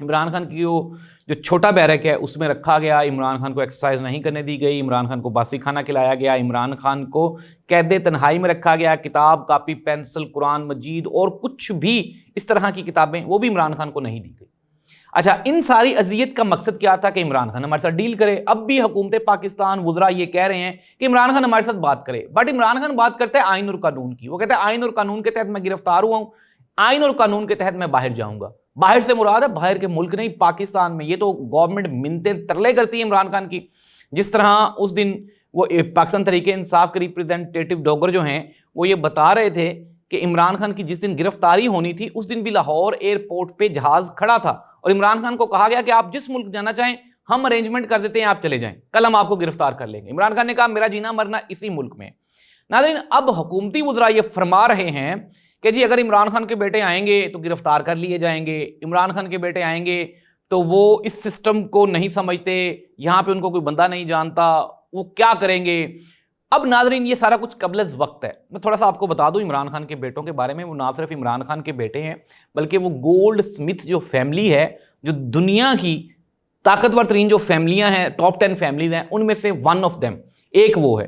عمران خان کی وہ جو چھوٹا بیرک ہے اس میں رکھا گیا، عمران خان کو ایکسرسائز نہیں کرنے دی گئی، عمران خان کو باسی کھانا کھلایا گیا، عمران خان کو قید تنہائی میں رکھا گیا، کتاب کاپی پینسل قرآن مجید اور کچھ بھی اس طرح کی کتابیں وہ بھی عمران خان کو نہیں دی گئی۔ اچھا، ان ساری اذیت کا مقصد کیا تھا؟ کہ عمران خان ہمارے ساتھ ڈیل کرے۔ اب بھی حکومت پاکستان وزراء یہ کہہ رہے ہیں کہ عمران خان ہمارے ساتھ بات کرے، بٹ عمران خان بات کرتا ہے آئین اور قانون کی۔ وہ کہتا ہے آئین اور قانون کے تحت میں گرفتار ہوا ہوں، آئین اور قانون کے تحت میں باہر جاؤں گا۔ باہر سے مراد ہے باہر کے ملک نہیں، پاکستان میں۔ یہ تو گورنمنٹ منتیں ترلے کرتی ہے عمران خان کی۔ جس طرح اس دن وہ پاکستان تحریک انصاف کے ریپریزنٹیٹیو ڈوگر جو ہیں وہ یہ بتا رہے تھے کہ عمران خان کی جس دن گرفتاری ہونی تھی اس دن بھی لاہور ایئرپورٹ پہ جہاز کھڑا تھا اور عمران خان کو کہا گیا کہ آپ جس ملک جانا چاہیں ہم ارینجمنٹ کر دیتے ہیں، آپ چلے جائیں، کل ہم آپ کو گرفتار کر لیں گے۔ عمران خان نے کہا میرا جینا مرنا اسی ملک میں۔ ناظرین، اب حکومتی وزراء یہ فرما رہے ہیں کہ جی اگر عمران خان کے بیٹے آئیں گے تو گرفتار کر لیے جائیں گے، عمران خان کے بیٹے آئیں گے تو وہ اس سسٹم کو نہیں سمجھتے، یہاں پہ ان کو کوئی بندہ نہیں جانتا، وہ کیا کریں گے۔ اب ناظرین یہ سارا کچھ قبل از وقت ہے۔ میں تھوڑا سا آپ کو بتا دوں عمران خان کے بیٹوں کے بارے میں، وہ نہ صرف عمران خان کے بیٹے ہیں بلکہ وہ گولڈ سمتھ جو فیملی ہے، جو دنیا کی طاقتور ترین جو فیملیاں ہیں، ٹاپ 10 فیملیز ہیں، ان میں سے ون آف دیم ایک وہ ہے۔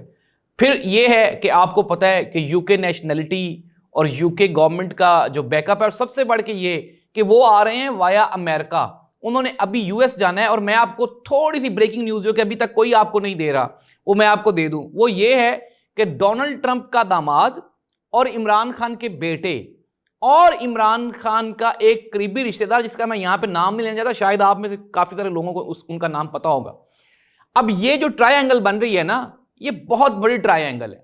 پھر یہ ہے کہ آپ کو پتہ ہے کہ یو کے نیشنلٹی اور یو کے گورنمنٹ کا جو بیک اپ ہے، اور سب سے بڑھ کے یہ کہ وہ آ رہے ہیں وایا امریکہ۔ انہوں نے ابھی یو ایس جانا ہے، اور میں آپ کو تھوڑی سی بریکنگ نیوز جو کہ ابھی تک کوئی آپ کو نہیں دے رہا وہ میں آپ کو دے دوں، وہ یہ ہے کہ ڈونلڈ ٹرمپ کا داماد اور عمران خان کے بیٹے اور عمران خان کا ایک قریبی رشتہ دار جس کا میں یہاں پہ نام نہیں لینا چاہتا، شاید آپ میں سے کافی سارے لوگوں کو ان کا نام پتا ہوگا۔ اب یہ جو ٹرائی اینگل بن رہی ہے نا، یہ بہت بڑی ٹرائی اینگل ہے۔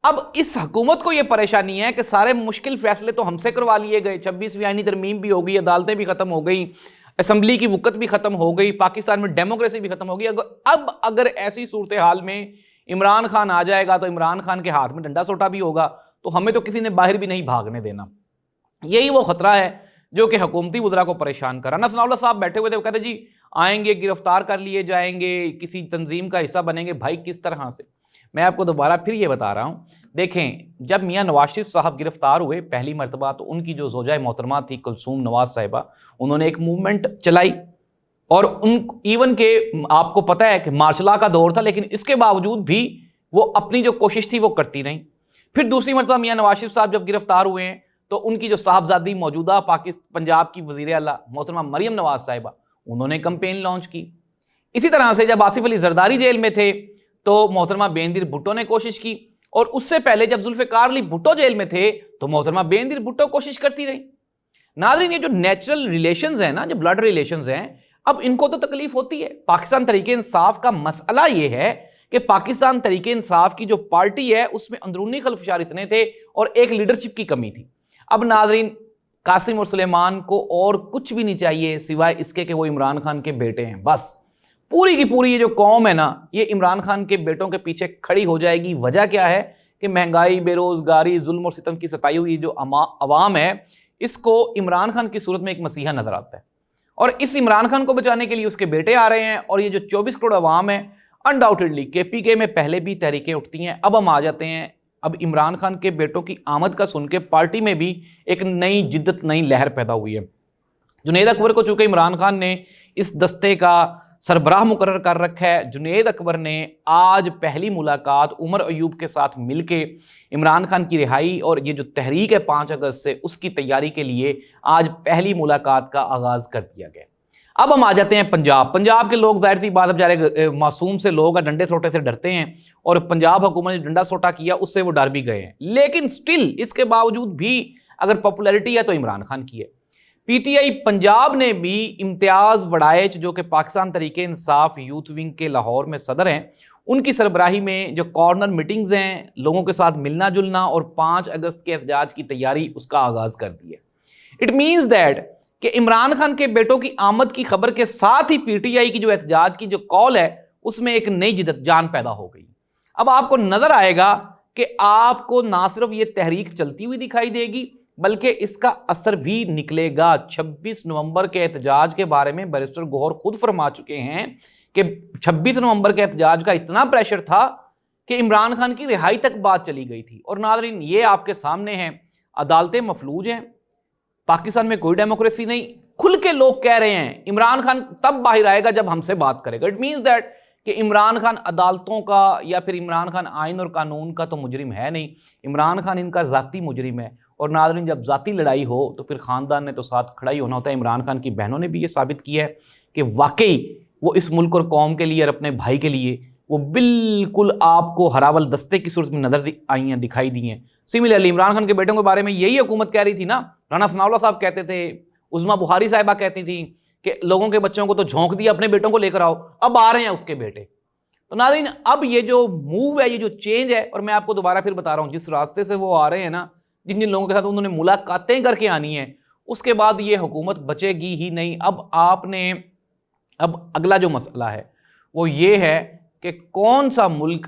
اب اس حکومت کو یہ پریشانی ہے کہ سارے مشکل فیصلے تو ہم سے کروا لیے گئے، 26ویں آئینی ترمیم بھی ہو گئی، عدالتیں بھی ختم ہو گئی، اسمبلی کی وقت بھی ختم ہو گئی، پاکستان میں ڈیموکریسی بھی ختم ہو گئی۔ اب اگر ایسی صورتحال میں عمران خان آ جائے گا تو عمران خان کے ہاتھ میں ڈنڈا سوٹا بھی ہوگا، تو ہمیں تو کسی نے باہر بھی نہیں بھاگنے دینا۔ یہی وہ خطرہ ہے جو کہ حکومتی وزراء کو پریشان کر رہا۔ ثناء اللہ صاحب بیٹھے ہوئے تھے، وہ کہتے جی آئیں گے گرفتار کر لیے جائیں گے، کسی تنظیم کا حصہ بنیں گے۔ بھائی کس طرح سے؟ میں آپ کو دوبارہ پھر یہ بتا رہا ہوں، دیکھیں جب میاں نواز شریف صاحب گرفتار ہوئے پہلی مرتبہ تو ان کی جو زوجہ محترمہ تھی کلثوم نواز صاحبہ، انہوں نے ایک موومنٹ چلائی، اور ایون کہ آپ کو پتہ ہے کہ مارشل لا کا دور تھا، لیکن اس کے باوجود بھی وہ اپنی جو کوشش تھی وہ کرتی رہیں۔ پھر دوسری مرتبہ میاں نواز شریف صاحب جب گرفتار ہوئے ہیں تو ان کی جو صاحبزادی موجودہ پنجاب کی وزیر اعلیٰ محترمہ مریم نواز صاحبہ، انہوں نے کمپین لانچ کی۔ اسی طرح سے جب آصف علی زرداری جیل میں تھے تو محترمہ بینظیر بھٹو نے کوشش کی، اور اس سے پہلے جب ذوالفقار علی بھٹو جیل میں تھے تو محترمہ بینظیر بھٹو کوشش کرتی رہی۔ ناظرین، یہ جو نیچرل ریلیشنز ہیں نا، جو بلڈ ریلیشنز ہیں، اب ان کو تو تکلیف ہوتی ہے۔ پاکستان تحریک انصاف کا مسئلہ یہ ہے کہ پاکستان تحریک انصاف کی جو پارٹی ہے اس میں اندرونی خلفشار اتنے تھے اور ایک لیڈرشپ کی کمی تھی۔ اب ناظرین، قاسم اور سلیمان کو اور کچھ بھی نہیں چاہیے سوائے اس کے کہ وہ عمران خان کے بیٹے ہیں، بس۔ پوری کی پوری یہ جو قوم ہے نا، یہ عمران خان کے بیٹوں کے پیچھے کھڑی ہو جائے گی۔ وجہ کیا ہے کہ مہنگائی، بے روزگاری، ظلم اور ستم کی ستائی ہوئی جو عوام ہے، اس کو عمران خان کی صورت میں ایک مسیحا نظر آتا ہے، اور اس عمران خان کو بچانے کے لیے اس کے بیٹے آ رہے ہیں، اور یہ جو 24 کروڑ عوام ہے، انڈاؤٹڈلی کے پی کے میں پہلے بھی تحریکیں اٹھتی ہیں۔ اب ہم آ جاتے ہیں، اب عمران خان کے بیٹوں کی آمد کا سن کے پارٹی میں بھی ایک نئی جدت، نئی لہر پیدا ہوئی ہے۔ جنید اکبر کو چونکہ عمران خان نے اس دستے کا سربراہ مقرر کر رکھا ہے، جنید اکبر نے آج پہلی ملاقات عمر ایوب کے ساتھ مل کے عمران خان کی رہائی اور یہ جو تحریک ہے 5 اگست سے اس کی تیاری کے لیے آج پہلی ملاقات کا آغاز کر دیا گیا۔ اب ہم آ جاتے ہیں پنجاب کے لوگ، ظاہر سی بات ہے بیچارے معصوم سے لوگ ڈنڈے سوٹے سے ڈرتے ہیں، اور پنجاب حکومت نے ڈنڈا سوٹا کیا اس سے وہ ڈر بھی گئے ہیں، لیکن سٹل اس کے باوجود بھی اگر پاپولیرٹی ہے تو عمران خان کی ہے۔ پی ٹی آئی پنجاب نے بھی امتیاز وڑائچ جو کہ پاکستان تحریک انصاف یوتھ ونگ کے لاہور میں صدر ہیں، ان کی سربراہی میں جو کارنر میٹنگز ہیں، لوگوں کے ساتھ ملنا جلنا اور 5 اگست کے احتجاج کی تیاری، اس کا آغاز کر دی ہے۔ اٹ مینز دیٹ کہ عمران خان کے بیٹوں کی آمد کی خبر کے ساتھ ہی پی ٹی آئی کی جو احتجاج کی جو کال ہے اس میں ایک نئی جدت جان پیدا ہو گئی۔ اب آپ کو نظر آئے گا کہ آپ کو نہ صرف یہ تحریک چلتی ہوئی دکھائی دے گی بلکہ اس کا اثر بھی نکلے گا۔ 26 نومبر کے احتجاج کے بارے میں بیرسٹر گوہر خود فرما چکے ہیں کہ 26 نومبر کے احتجاج کا اتنا پریشر تھا کہ عمران خان کی رہائی تک بات چلی گئی تھی۔ اور ناظرین، یہ آپ کے سامنے ہیں، عدالتیں مفلوج ہیں، پاکستان میں کوئی ڈیموکریسی نہیں، کھل کے لوگ کہہ رہے ہیں عمران خان تب باہر آئے گا جب ہم سے بات کرے گا. اٹ مینس دیٹ کہ عمران خان عدالتوں کا یا پھر عمران خان آئین اور قانون کا تو مجرم ہے نہیں, عمران خان ان کا ذاتی مجرم ہے. اور ناظرین, جب ذاتی لڑائی ہو تو پھر خاندان نے تو ساتھ کھڑا ہی ہونا ہوتا ہے. عمران خان کی بہنوں نے بھی یہ ثابت کیا ہے کہ واقعی وہ اس ملک اور قوم کے لیے اور اپنے بھائی کے لیے وہ بالکل آپ کو ہراول دستے کی صورت میں نظر آئی ہیں, دکھائی دی ہیں. سملرلی عمران خان کے بیٹوں کے بارے میں یہی حکومت کہہ رہی تھی نا, رانا ثناء اللہ صاحب کہتے تھے, عظمیٰ بخاری صاحبہ کہتی تھیں کہ لوگوں کے بچوں کو تو جھونک دیا, اپنے بیٹوں کو لے کر آؤ. اب آ رہے ہیں اس کے بیٹے. تو ناظرین, اب یہ جو موو ہے, یہ جو چینج ہے, اور میں آپ کو دوبارہ پھر بتا رہا ہوں, جس راستے سے وہ آ رہے ہیں نا, جن لوگوں کے ساتھ انہوں نے ملاقاتیں کر کے آنی ہیں, اس کے بعد یہ حکومت بچے گی ہی نہیں. اب اگلا جو مسئلہ ہے وہ یہ ہے کہ کون سا ملک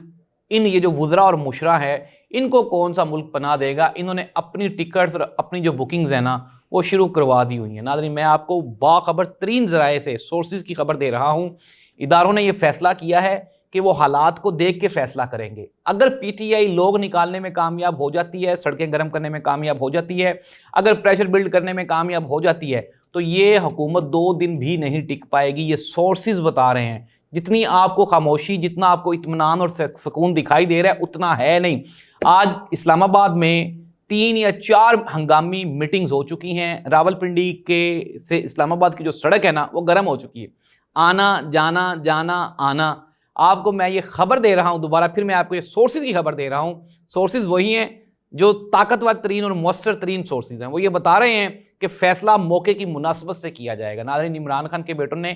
یہ جو وزراء اور مشرا ہے, ان کو کون سا ملک پناہ دے گا. انہوں نے اپنی ٹکٹس اور اپنی جو بکنگز ہیں نا وہ شروع کروا دی ہوئی ہیں. ناظرین, میں آپ کو باخبر ترین ذرائع سے سورسز کی خبر دے رہا ہوں. اداروں نے یہ فیصلہ کیا ہے کہ وہ حالات کو دیکھ کے فیصلہ کریں گے. اگر پی ٹی آئی لوگ نکالنے میں کامیاب ہو جاتی ہے, سڑکیں گرم کرنے میں کامیاب ہو جاتی ہے, اگر پریشر بلڈ کرنے میں کامیاب ہو جاتی ہے, تو یہ حکومت 2 دن بھی نہیں ٹک پائے گی. یہ سورسز بتا رہے ہیں. جتنی آپ کو خاموشی, جتنا آپ کو اطمینان اور سکون دکھائی دے رہا ہے, اتنا ہے نہیں. آج اسلام آباد میں 3 یا 4 ہنگامی میٹنگز ہو چکی ہیں. راول پنڈی کے سے اسلام آباد کی جو سڑک ہے نا وہ گرم ہو چکی ہے. آنا جانا جانا آنا. آپ کو میں یہ خبر دے رہا ہوں, دوبارہ پھر میں آپ کو یہ سورسز کی خبر دے رہا ہوں. سورسز وہی ہیں جو طاقتور ترین اور مؤثر ترین سورسز ہیں. وہ یہ بتا رہے ہیں کہ فیصلہ موقع کی مناسبت سے کیا جائے گا. ناظرین, عمران خان کے بیٹوں نے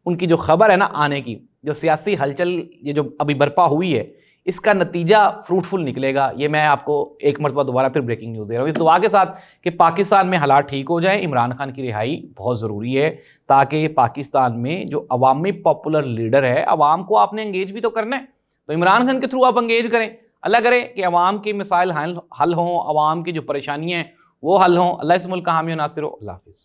ان کی جو خبر ہے نا آنے کی, جو سیاسی ہلچل یہ جو ابھی برپا ہوئی ہے, اس کا نتیجہ فروٹفل نکلے گا. یہ میں آپ کو ایک مرتبہ دوبارہ پھر بریکنگ نیوز دے رہا ہوں, اس دعا کے ساتھ کہ پاکستان میں حالات ٹھیک ہو جائیں. عمران خان کی رہائی بہت ضروری ہے تاکہ پاکستان میں جو عوامی پاپولر لیڈر ہے, عوام کو آپ نے انگیج بھی تو کرنا ہے, تو عمران خان کے تھرو آپ انگیج کریں. اللہ کرے کہ عوام کے مسائل حل ہوں, عوام کی جو پریشانیاں ہیں وہ حل ہوں. اللہ اس ملک کا حامی و ناصر ہو. اللہ حافظ.